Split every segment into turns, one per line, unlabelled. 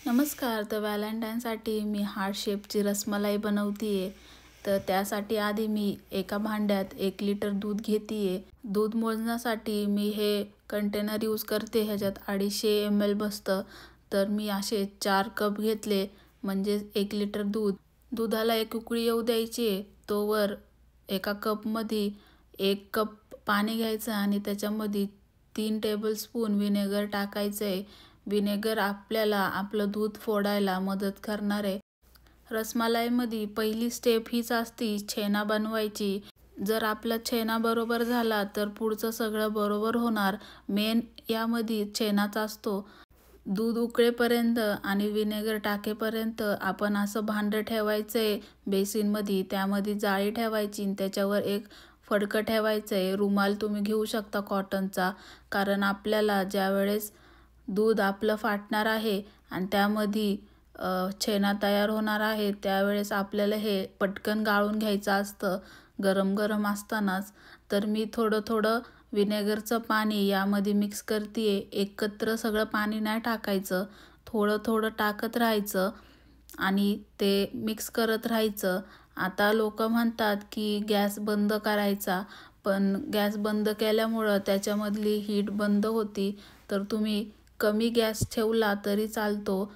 नमस्कार. तर व्हॅलेंटाईनसाठी मी हार्ट शेपची रसमलाई बनवते आहे. तर त्यासाठी आधी मी एका भांड्यात 1 लिटर दूध घेते आहे. दूध मोजण्यासाठी मी हे कंटेनर यूज करते. ह्याच्यात 250 ml बसतं. तर मी असे 4 कप घेतले, म्हणजे 1 लिटर दूध. दुधाला एक उकळी येऊ द्यायची. तोवर एका कपमध्ये 1 कप पाणी घ्यायचं आणि त्याच्यामध्ये 3 टेबलस्पून व्हिनेगर टाकायचं आहे. व्हिनेगर आपल्याला आपलं दूध फोडायला मदत करणार आहे. रसमलाईमध्ये पहिली स्टेप हीच असते, छेना बनवायची. जर आपला छेना बरोबर झाला तर पुढचं सगळं बरोबर होणार. मेन यामध्ये छेनाच असतो. दूध उकळेपर्यंत आणि व्हिनेगर टाकेपर्यंत आपण असं भांडं ठेवायचं आहे बेसिनमध्ये. त्यामध्ये जाळी ठेवायची आणि त्याच्यावर एक फडकं ठेवायचं आहे. रुमाल तुम्ही घेऊ शकता कॉटनचा, कारण आपल्याला ज्यावेळेस दूध आपलं फाटणार आहे आणि त्यामध्ये छेना तयार होणार आहे, त्यावेळेस आपल्याला हे पटकन गाळून घ्यायचं असतं गरम गरम असतानाच. तर मी थोडं थोडं व्हिनेगरचं पाणी यामध्ये मिक्स करते आहे. एकत्र सगळं पाणी नाही टाकायचं, थोडं थोडं टाकत राहायचं आणि ते मिक्स करत राहायचं. आता लोक म्हणतात की गॅस बंद करायचा, पण गॅस बंद केल्यामुळं त्याच्यामधली हीट बंद होती. तर तुम्ही कमी गॅस ठेवला तरी चालतो.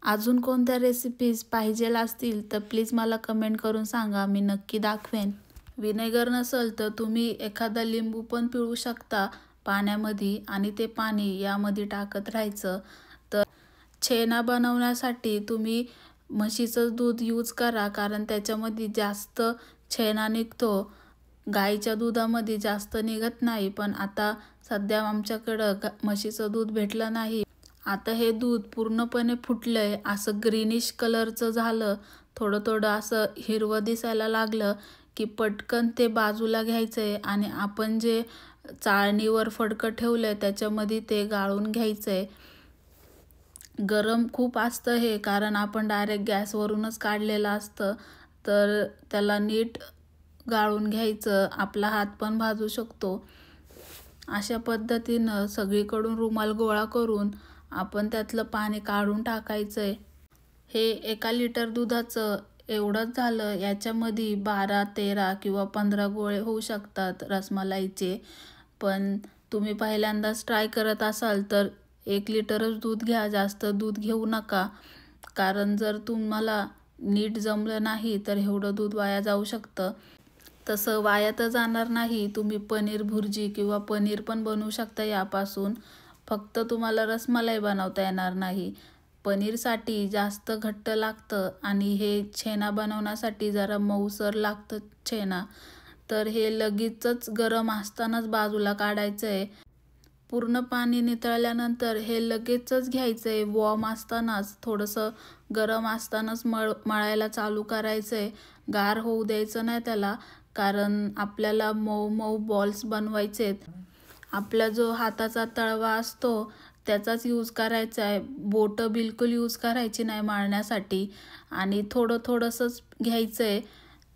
अजून कोणत्या रेसिपीज पाहिजेल असतील तर प्लीज मला कमेंट करून सांगा, मी नक्की दाखवेन. व्हिनेगर नसेल तर तुम्ही एखादा लिंबू पण पिळू शकता पाण्यामध्ये आणि ते पाणी यामध्ये टाकत राहायचं. तर छेना बनवण्यासाठी तुम्ही म्हशीचं दूध यूज करा, कारण त्याच्यामध्ये जास्त छेना निघतो. गाईच्या दुधामध्ये जास्त निघत नाही. पण आता सध्या आमच्याकडं म्हशीचं दूध भेटलं नाही. आता हे दूध पूर्णपणे फुटलंय, असं ग्रीनिश कलरचं झालं, थोडं थोडं असं हिरवं दिसायला लागलं की पटकन ते बाजूला घ्यायचंय आणि आपण जे चाळणीवर फडकं ठेवलंय त्याच्यामध्ये ते गाळून घ्यायचंय. गरम खूप असतं हे, कारण आपण डायरेक्ट गॅसवरूनच काढलेलं असतं. तर त्याला नीट गाळून घ्यायचं. आपला हात पण भाजू शकतो. अशा पद्धतीनं सगळीकडून रुमाल गोळा करून आपण त्यातलं पाणी काढून टाकायचं आहे. हे 1 लिटर दुधाचं एवढंच झालं. याच्यामध्ये 12, 13 किंवा 15 गोळे होऊ शकतात रसमलाईचे. पण तुम्ही पहिल्यांदाच ट्राय करत असाल तर 1 लिटरच दूध घ्या, जास्त दूध घेऊ नका. कारण जर तुम्हाला नीट जमलं नाही तर एवढं दूध वाया जाऊ शकतं. तसं वाया तर जाणार नाही. तुम्ही पनीर भुर्जी किंवा पनीर पण बनवू शकता यापासून. फक्त तुम्हाला रसमलाई बनवता येणार नाही. पनीरसाठी जास्त घट्ट लागतं आणि हे छेना बनवण्यासाठी जरा मऊसर लागतं छेना. तर हे लगेचच गरम असतानाच बाजूला काढायचं आहे. पूर्ण पाणी नितळल्यानंतर हे लगेचच घ्यायचं आहे. वॉर्म असतानाच, थोडंसं गरम असतानाच मळायला चालू करायचं आहे. गार होऊ द्यायचं नाही त्याला, कारण आपल्याला मऊ मऊ बॉल्स बनवायचे आहेत. आपला जो हाताचा तळवा असतो त्याचाच यूज करायचा आहे. बोटं बिलकुल यूज करायची नाही मळण्यासाठी. आणि थोडं थोडंसंच घ्यायचं आहे,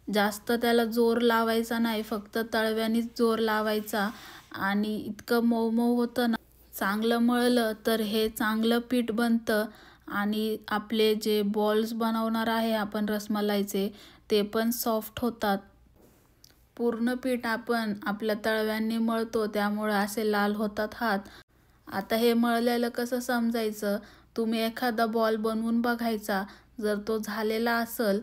जास्त त्याला जोर लावायचा नाही, फक्त तळव्यानेच जोर लावायचा. आणि इतकं मऊ मऊ होतं ना, चांगलं मळलं तर हे चांगलं पीठ बनतं आणि आपले जे बॉल्स बनवणार आहे आपण रसमलाईचे, ते पण सॉफ्ट होतात. पूर्ण पीठ आपण आपल्या तळव्यांनी मळतो, त्यामुळे असे लाल होतात हात. आता हे मळलेलं कसं समजायचं? तुम्ही एखादा बॉल बनवून बघायचा. जर तो झालेला असेल,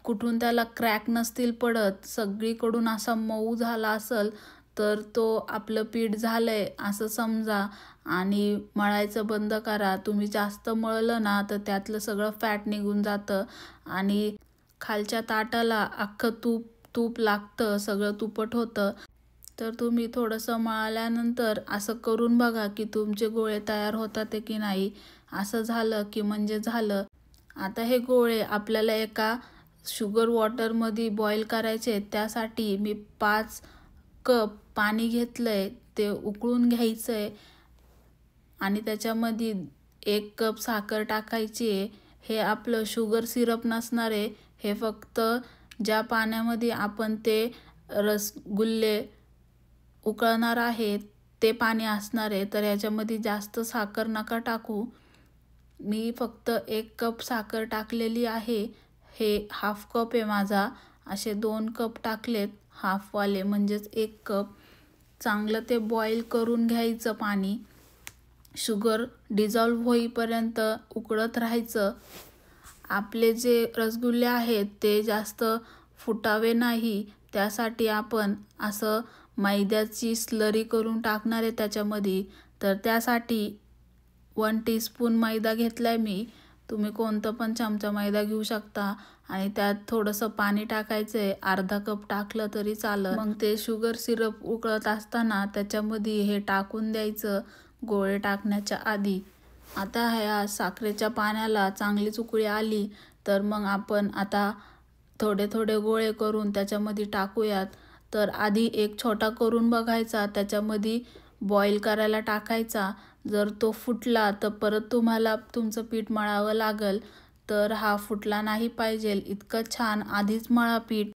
कुठून त्याला क्रॅक नसतील पडत, सगळीकडून असा मऊ झाला असेल, तर तो आपलं पीठ झालंय असं समजा आणि मळायचं बंद करा. तुम्ही जास्त मळलं ना तर त्यातलं सगळं फॅट निघून जातं आणि खालच्या ताटाला अख्खं तूप तूप लागतं, सगळं तुपट होतं. तर तुम्ही थोडंसं मळल्यानंतर असं करून बघा की तुमचे गोळे तयार होतात की नाही. असं झालं की म्हणजे झालं. आता हे गोळे आपल्याला एका शुगर वॉटरमध्ये बॉईल करायचे. त्यासाठी मी 5 कप पाणी घेतलंय, ते उकळून घ्यायचं आहे आणि त्याच्यामध्ये 1 कप साखर टाकायची आहे. हे आपलं शुगर सिरप नसणार आहे. हे फक्त ज्या पाण्यामध्ये आपण ते रसगुल्ले उकळणार आहे ते पाणी असणार आहे. तर याच्यामध्ये जास्त साखर नका टाकू. मी फक्त 1 कप साखर टाकलेली आहे. हे हाफ कप आहे माझा. असे 2 कप टाकलेत हाफवाले म्हणजेच 1 कप. चांगलं ते बॉईल करून घ्यायचं पाणी. शुगर डिझॉल्व्ह होईपर्यंत उकळत राहायचं. आपले जे रसगुल्ले आहेत ते जास्त फुटावे नाही, त्यासाठी आपण असं मैद्याची स्लरी करून टाकणार आहे त्याच्यामध्ये. तर त्यासाठी 1 टीस्पून मैदा घेतला आहे मी. तुम्ही कोणतं पण चमचा मैदा घेऊ शकता आणि त्यात थोडंसं पाणी टाकायचं आहे. अर्धा कप टाकलं तरी चालेल. मग ते शुगर सिरप उकळत असताना त्याच्यामध्ये हे टाकून द्यायचं गोळे टाकण्याच्या आधी. आता ह्या साखरेच्या पाण्याला चांगलीच उकळी आली तर मग आपण आता थोडे थोडे गोळे करून त्याच्यामध्ये टाकूयात. तर आधी एक छोटा करून बघायचा, त्याच्यामध्ये बॉईल करायला टाकायचा. जर तो फुटला तर परत तुम्हाला तुमचं पीठ मळावं लागेल. तर हा फुटला नाही पाहिजे इतकं छान आधीच मळा पीठ.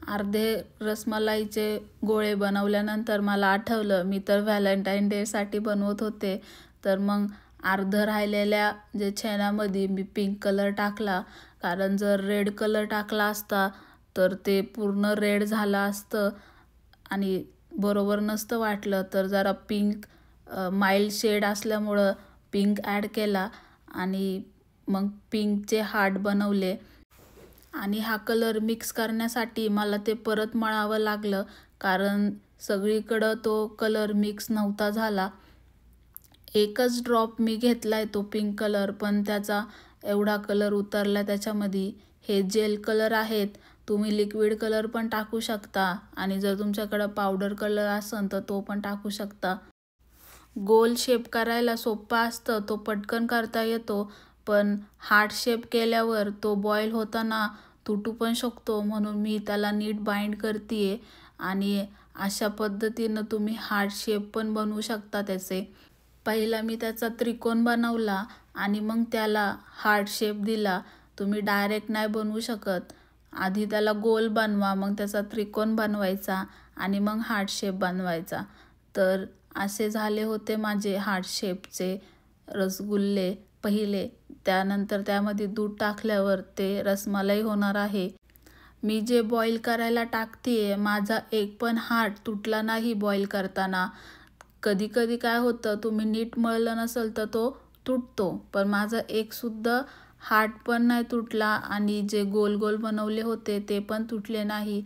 अर्धे रसमलाईचे गोळे बनवल्यानंतर मला आठवलं मी तर व्हॅलेंटाईन डेसाठी बनवत होते. तर मग अर्धं राहिलेल्या जे छेनामध्ये मी पिंक कलर टाकला, कारण जर रेड कलर टाकला असता तर ते पूर्ण रेड झालं असतं आणि बरोबर नसतं वाटलं. तर जरा पिंक माइल्ड शेड असल्यामुळं पिंक ॲड केला आणि मग पिंकचे हार्ट बनवले. आणि हा कलर मिक्स करण्यासाठी मला ते परत मळावं लागलं, कारण सगळीकडं तो कलर मिक्स नव्हता झाला. एकच ड्रॉप मी घेतलाय तो पिंक कलर, पण त्याचा एवढा कलर उतरला त्याच्यामध्ये. हे जेल कलर आहेत. तुम्ही लिक्विड कलर पण टाकू शकता आणि जर तुमच्याकडं पावडर कलर असेल तर तो पण टाकू शकता. गोल शेप करायला सोपा असतं, तो पटकन करता येतो. पण हार्ट शेप केल्यावर तो बॉईल होताना तुटू पण शकतो, म्हणून मी त्याला नीट बाइंड करते आणि अशा पद्धतीनं तुम्ही हार्ट शेप पण बनवू शकता त्याचे. पहिला मी त्याचा त्रिकोण बनवला आणि मग त्याला हार्ट शेप दिला. तुम्ही डायरेक्ट नाही बनवू शकत. आधी त्याला गोल बनवा, मग त्याचा त्रिकोण बनवायचा आणि मग हार्ट शेप बनवायचा. तर असे झाले होते माझे हार्ट शेपचे रसगुल्ले पहिले. त्यानंतर त्यामध्ये दूध टाकल्यावर ते रसमलाई होणार आहे. मी जे बॉईल करायला टाकते माझा एक पण हार्ट तुटला नाही बॉईल करताना. कधी कधी काय होतं, तुम्ही नीट मळलं नसेल तर तो तुटतो, पण माझा एकसुद्धा हार्ट पण नाही तुटला आणि जे गोल गोल बनवले होते ते पण तुटले नाही.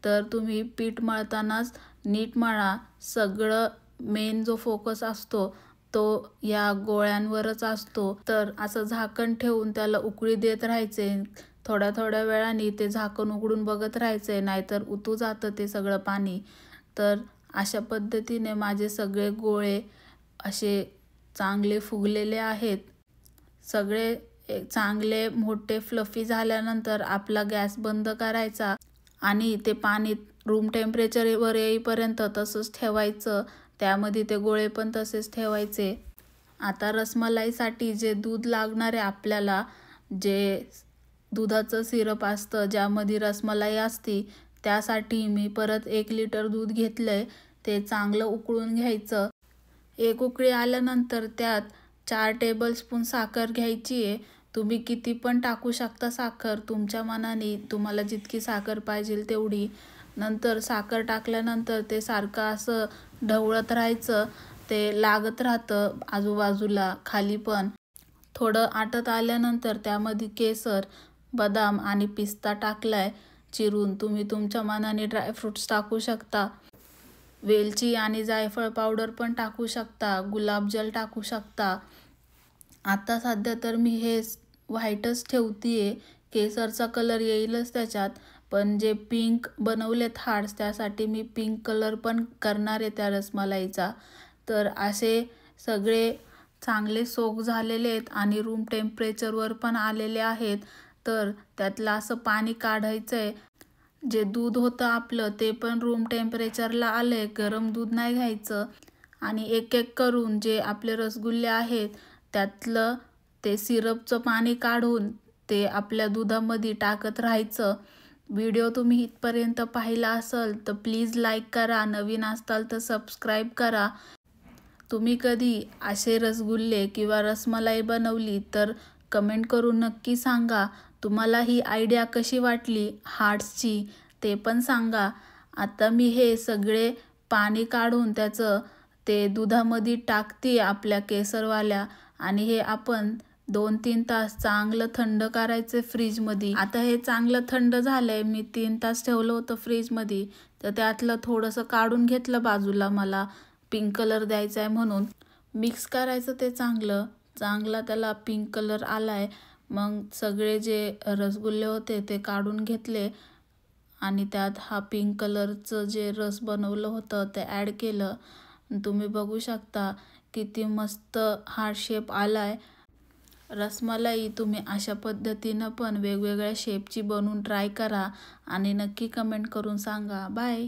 तर तुम्ही पीठ मळतानाच नीट मळा. सगळं मेन जो फोकस असतो तो या गोळ्यांवरच असतो. तर असं झाकण ठेवून त्याला उकळी देत राहायचे. थोड्या थोड्या वेळाने ते झाकण उघडून बघत राहायचे, नाहीतर उतू जातं ते सगळं पाणी. तर अशा पद्धतीने माझे सगळे गोळे असे चांगले फुगलेले आहेत. सगळे चांगले मोठे फ्लफी झाल्यानंतर आपला गॅस बंद करायचा आणि ते पाणी रूम टेम्परेचरवर येईपर्यंत तसंच ठेवायचं. त्यामध्ये ते गोळे पण तसेच ठेवायचे. आता रसमलाईसाठी जे दूध लागणार आहे आपल्याला, जे दुधाचं सिरप असतं ज्यामध्ये रसमलाई असती, त्यासाठी मी परत 1 लिटर दूध घेतलंय. ते चांगलं उकळून घ्यायचं. 1 उकळी आल्यानंतर त्यात 4 टेबलस्पून साखर घ्यायची आहे. तुम्ही किती पण टाकू शकता साखर तुमच्या मनाने, तुम्हाला जितकी साखर पाहिजे तेवढी. नंतर साखर टाकल्यानंतर ते सारखं असं ढवळत राहायचं. ते लागत राहतं आजूबाजूला खाली पण. थोडं आटत आल्यानंतर त्यामध्ये केसर, बदाम आणि पिस्ता टाकलाय चिरून. तुम्ही तुमच्या मनाने ड्रायफ्रूट्स टाकू शकता. वेलची आणि जायफळ पावडर पण टाकू शकता. गुलाबजल टाकू शकता. आता सध्या तर मी हे व्हाईटच ठेवतीये. केसरचा कलर येईलच त्याच्यात, पण जे पिंक बनवलेत हार्ट्स त्यासाठी मी पिंक कलर पण करणार आहे त्या रसमलाईचा. तर असे सगळे चांगले सोक झालेले आहेत आणि रूम टेम्परेचरवर पण आलेले आहेत. तर त्यातलं असं पाणी काढायचं आहे. जे दूध होतं आपलं ते पण रूम टेम्परेचरला आलंय, गरम दूध नाही घ्यायचं. आणि एक एक करून जे आपले रसगुल्ले आहेत त्यातलं ते सिरपचं पाणी काढून ते आपल्या दुधामध्ये टाकत राहायचं. व्हिडिओ तुम्ही इथपर्यंत पाहिला असेल तर प्लीज लाईक करा. नवीन असाल तर सबस्क्राईब करा. तुम्ही कधी असे रसगुल्ले किंवा रसमलाई बनवली तर कमेंट करून नक्की सांगा. तुम्हाला ही आयडिया कशी वाटली हार्ट्सची ते पण सांगा. आता मी हे सगळे पाणी काढून त्याचं ते दुधामध्ये टाकते आपल्या केसरवाल्या आणि हे आपण 2-3 तास चांगलं थंड करायचं फ्रीजमध्ये. आता हे चांगलं थंड झालंय. मी 3 तास ठेवलं होतं फ्रीजमध्ये, तर त्यातलं थोडंसं काढून घेतलं बाजूला. मला पिंक कलर द्यायचा आहे म्हणून मिक्स करायचं ते चांगला त्याला पिंक कलर आलाय. मग सगळे जे रसगुल्ले होते ते काढून घेतले आणि त्यात हा पिंक कलरचं जे रस बनवलं होतं ते ॲड केलं. तुम्ही बघू शकता किती मस्त हार्ट शेप आलाय. रसमलाई तुम्ही अशा पद्धतीनं पण वेगवेगळ्या शेपची बनवून ट्राय करा आणि नक्की कमेंट करून सांगा. बाय.